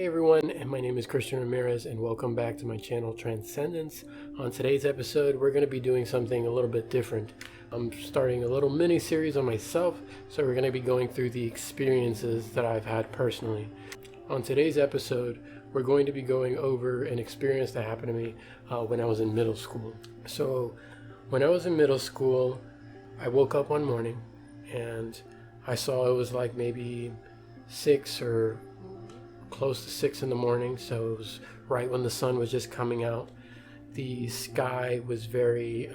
Hey everyone, and my name is Christian Ramirez, and welcome back to my channel Transcendence. On today's episode, we're going to be doing something a little bit different. I'm starting a little mini-series on myself, so we're going to be going through the experiences that I've had personally. On today's episode, we're going to be going over an experience that happened to me when I was in middle school. So, when I was in middle school, I woke up one morning, and I saw it was like maybe 6 or close to 6 in the morning, so it was right when the sun was just coming out. The sky was very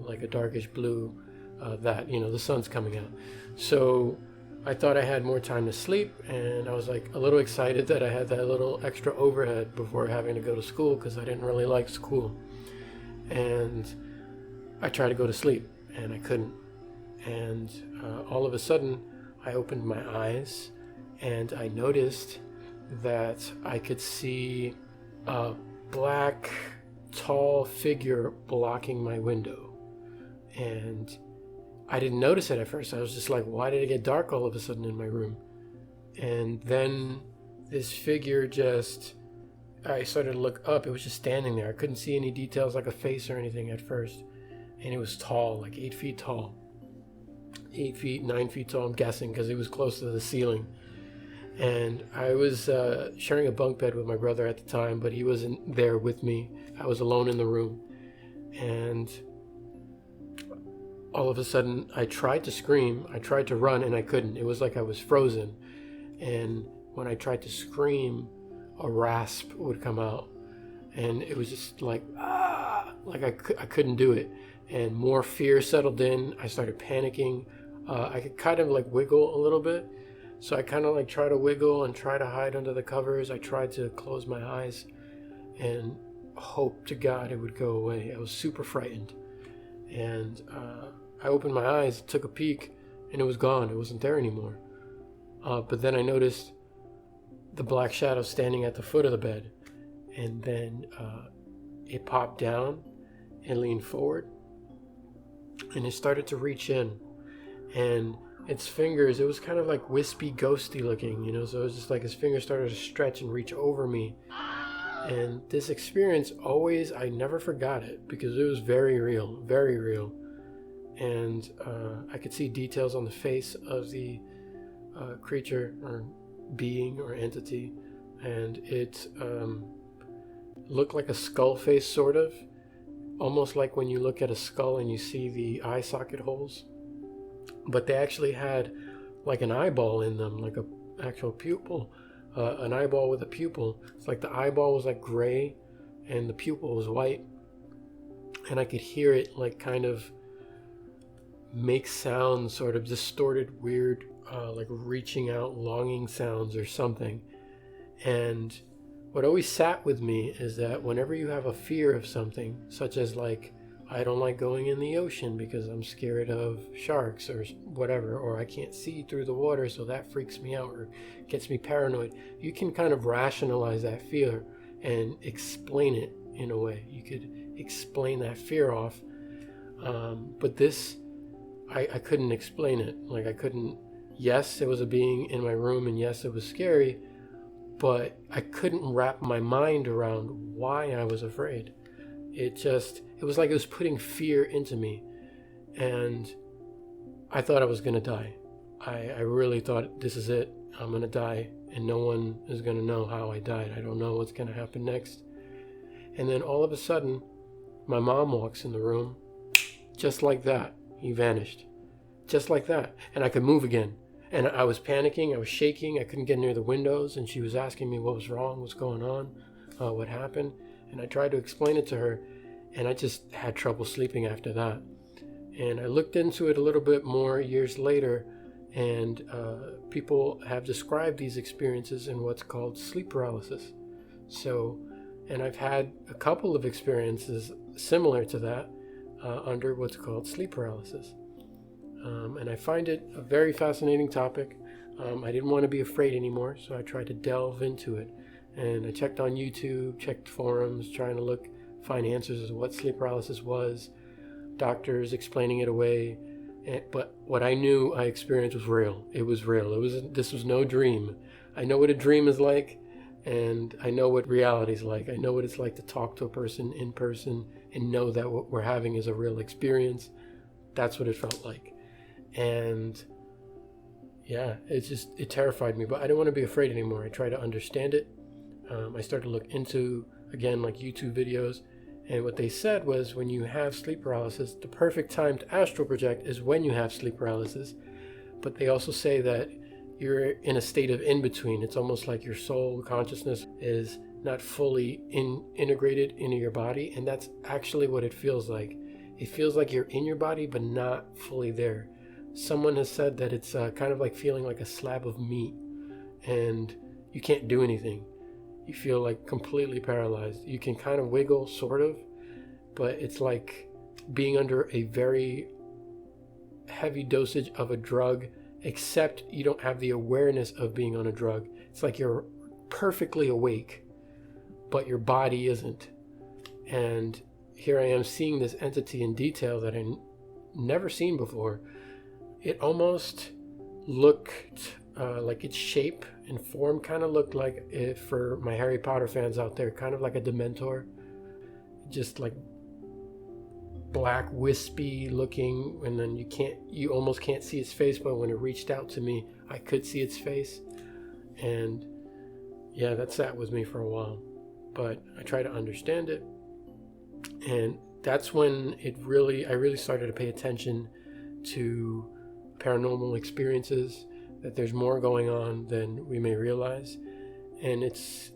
like a darkish blue, that the sun's coming out. So I thought I had more time to sleep, and I was like a little excited that I had that little extra overhead before having to go to school, because I didn't really like school. And I tried to go to sleep and I couldn't, and all of a sudden I opened my eyes and I noticed that I could see a black, tall figure blocking my window. And I didn't notice it at first. I was just like, why did it get dark all of a sudden in my room? And then this figure I started to look up. It was just standing there. I couldn't see any details like a face or anything at first. And it was tall, like 8 feet tall. 8 feet, 9 feet tall, I'm guessing, because it was close to the ceiling. And I was sharing a bunk bed with my brother at the time, but he wasn't there with me. I was alone in the room. And all of a sudden, I tried to scream. I tried to run, and I couldn't. It was like I was frozen. And when I tried to scream, a rasp would come out. And it was just like, like I couldn't do it. And more fear settled in. I started panicking. I could kind of like wiggle a little bit. So I kind of like try to wiggle and try to hide under the covers. I tried to close my eyes and hope to God it would go away. I was super frightened. And I opened my eyes, took a peek, and it was gone. It wasn't there anymore. But then I noticed the black shadow standing at the foot of the bed. And then it popped down and leaned forward. And it started to reach in. And its fingers, it was kind of like wispy, ghosty looking, so it was just like his fingers started to stretch and reach over me. And this experience I never forgot it, because it was very real, very real. And I could see details on the face of the creature or being or entity, and it looked like a skull face, sort of, almost like when you look at a skull and you see the eye socket holes. But they actually had like an eyeball in them, like an actual pupil, an eyeball with a pupil. It's like the eyeball was like gray and the pupil was white. And I could hear it like kind of make sounds, sort of distorted, weird, like reaching out, longing sounds or something. And what always sat with me is that whenever you have a fear of something, such as like, I don't like going in the ocean because I'm scared of sharks or whatever, or I can't see through the water, so that freaks me out or gets me paranoid. You can kind of rationalize that fear and explain it in a way. You could explain that fear off. But this, I couldn't explain it. Like I couldn't, yes, there was a being in my room, and yes, it was scary, but I couldn't wrap my mind around why I was afraid. It was like it was putting fear into me, and I thought I was going to die. I really thought, this is it. I'm going to die, and no one is going to know how I died. I don't know what's going to happen next. And then all of a sudden, my mom walks in the room, just like that. He vanished, just like that. And I could move again. And I was panicking. I was shaking. I couldn't get near the windows, and she was asking me what was wrong, what's going on, what happened. And I tried to explain it to her, and I just had trouble sleeping after that. And I looked into it a little bit more years later, and people have described these experiences in what's called sleep paralysis. So, and I've had a couple of experiences similar to that under what's called sleep paralysis. And I find it a very fascinating topic. I didn't want to be afraid anymore, so I tried to delve into it. And I checked on YouTube, checked forums, trying to find answers as to what sleep paralysis was, doctors explaining it away. But what I knew I experienced was real. It was real. This was no dream. I know what a dream is like. And I know what reality is like. I know what it's like to talk to a person in person and know that what we're having is a real experience. That's what it felt like. And yeah, it terrified me, but I didn't want to be afraid anymore. I tried to understand it. I started to look into, again, like YouTube videos. And what they said was, when you have sleep paralysis, the perfect time to astral project is when you have sleep paralysis. But they also say that you're in a state of in-between. It's almost like your soul consciousness is not fully integrated into your body. And that's actually what it feels like. It feels like you're in your body, but not fully there. Someone has said that it's kind of like feeling like a slab of meat, and you can't do anything. You feel like completely paralyzed. You can kind of wiggle, sort of, but it's like being under a very heavy dosage of a drug, except you don't have the awareness of being on a drug. It's like you're perfectly awake, but your body isn't. And here I am seeing this entity in detail that I never seen before. It almost looked like its shape and form kind of looked like, for my Harry Potter fans out there, kind of like a Dementor. Just like black, wispy looking, and then you almost can't see its face, but when it reached out to me, I could see its face. And yeah, that sat with me for a while, but I tried to understand it. And that's when I really started to pay attention to paranormal experiences, that there's more going on than we may realize. And it's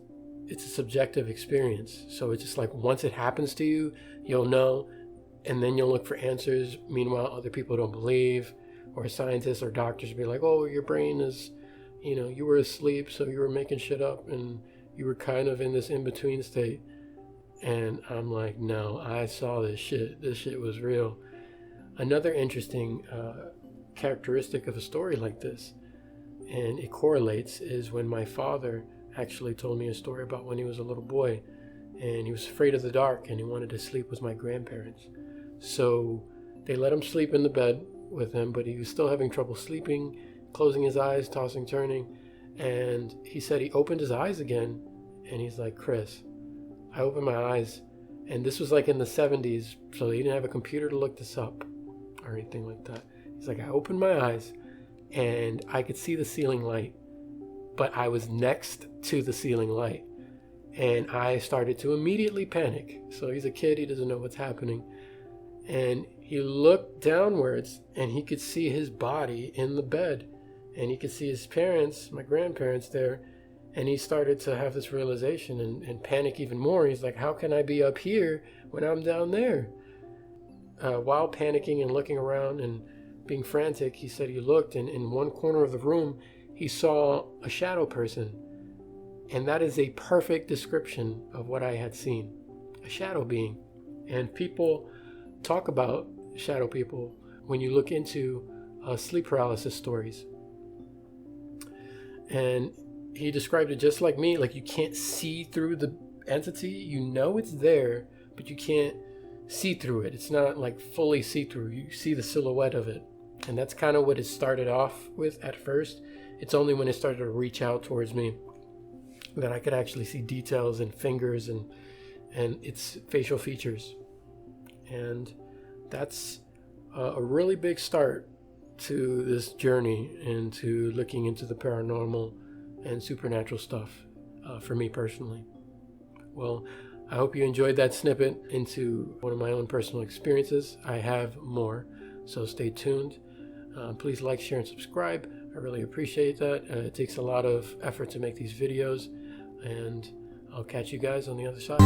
a subjective experience. So it's just like, once it happens to you, you'll know, and then you'll look for answers. Meanwhile, other people don't believe, or scientists or doctors will be like, oh, your brain is, you were asleep, so you were making shit up, and you were kind of in this in-between state. And I'm like, no, I saw this shit. This shit was real. Another interesting characteristic of a story like this, and it correlates, is when my father actually told me a story about when he was a little boy, and he was afraid of the dark, and he wanted to sleep with my grandparents. So they let him sleep in the bed with him, but he was still having trouble sleeping, closing his eyes, tossing, turning. And he said he opened his eyes again, and he's like, Chris, I opened my eyes, and this was like in the 70s, so he didn't have a computer to look this up or anything like that. He's like, I opened my eyes, and I could see the ceiling light, but I was next to the ceiling light, and I started to immediately panic. So he's a kid, he doesn't know what's happening. And he looked downwards, and he could see his body in the bed, and he could see his parents, my grandparents, there. And he started to have this realization and panic even more. He's like, how can I be up here when I'm down there? While panicking and looking around and being frantic, he said he looked, and in one corner of the room, he saw a shadow person. And that is a perfect description of what I had seen, a shadow being. And people talk about shadow people when you look into sleep paralysis stories. And he described it just like me, like you can't see through the entity. You know it's there, but you can't see through it. It's not like fully see-through. You see the silhouette of it. And that's kind of what it started off with at first. It's only when it started to reach out towards me that I could actually see details and fingers and its facial features. And that's a really big start to this journey into looking into the paranormal and supernatural stuff for me personally. Well, I hope you enjoyed that snippet into one of my own personal experiences. I have more, so stay tuned. Please like, share, and subscribe. I really appreciate that. It takes a lot of effort to make these videos, and I'll catch you guys on the other side.